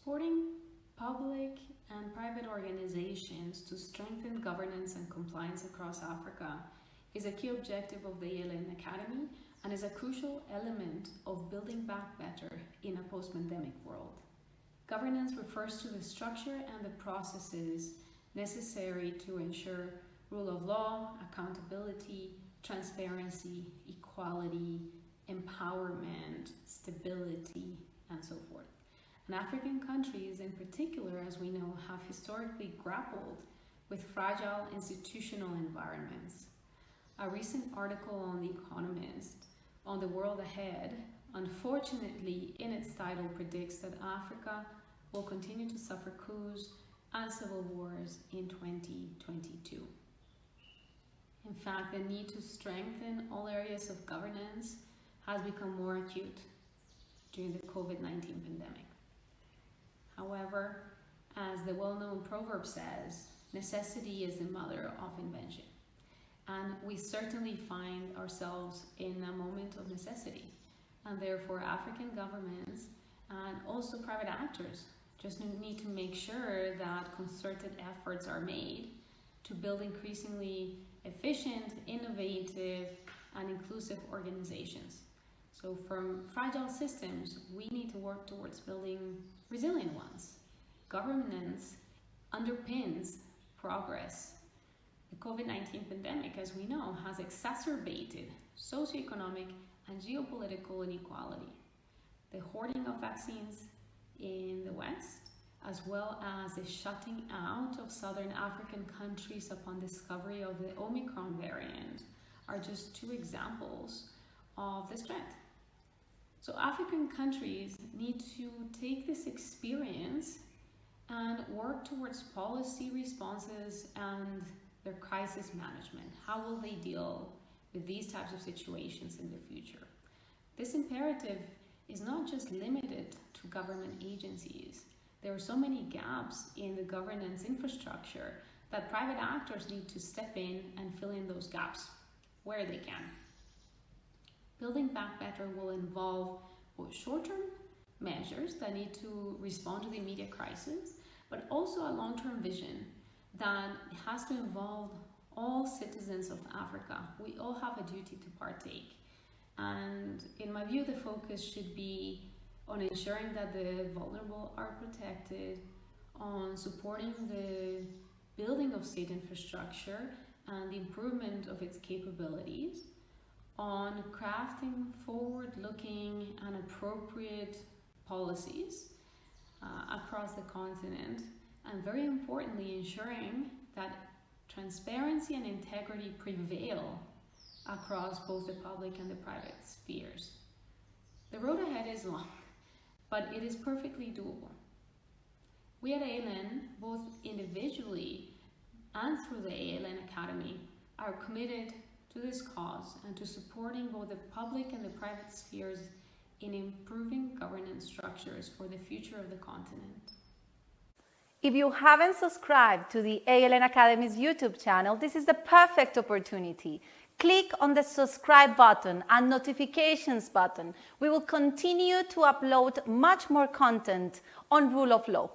Supporting public and private organizations to strengthen governance and compliance across Africa is a key objective of the ALN Academy and is a crucial element of building back better in a post-pandemic world. Governance refers to the structure and the processes necessary to ensure rule of law, accountability, transparency, equality, empowerment, stability, and so forth. And African countries in particular, as we know, have historically grappled with fragile institutional environments. A recent article on The Economist on the world ahead, unfortunately, in its title, predicts that Africa will continue to suffer coups and civil wars in 2022. In fact, the need to strengthen all areas of governance has become more acute during the COVID-19 pandemic. However, as the well-known proverb says, necessity is the mother of invention. And we certainly find ourselves in a moment of necessity. And therefore, African governments and also private actors just need to make sure that concerted efforts are made to build increasingly efficient, innovative, and inclusive organizations. So from fragile systems, we need to work towards building resilient ones. Governance underpins progress. The COVID-19 pandemic, as we know, has exacerbated socioeconomic and geopolitical inequality. The hoarding of vaccines in the West, as well as the shutting out of southern African countries upon discovery of the Omicron variant, are just two examples of this threat. So African countries need to take this experience and work towards policy responses and their crisis management. How will they deal with these types of situations in the future? This imperative is not just limited to government agencies. There are so many gaps in the governance infrastructure that private actors need to step in and fill in those gaps where they can. Building back better will involve both short-term measures that need to respond to the immediate crisis, but also a long-term vision that has to involve all citizens of Africa. We all have a duty to partake. And in my view, the focus should be on ensuring that the vulnerable are protected, on supporting the building of state infrastructure and the improvement of its capabilities, on crafting forward-looking and appropriate policies across the continent, and very importantly, ensuring that transparency and integrity prevail across both the public and the private spheres. The road ahead is long, but it is perfectly doable. We at ALN, both individually and through the ALN Academy, are committed to this cause and to supporting both the public and the private spheres in improving governance structures for the future of the continent. If you haven't subscribed to the ALN Academy's YouTube channel, this is the perfect opportunity. Click on the subscribe button and notifications button. We will continue to upload much more content on rule of law.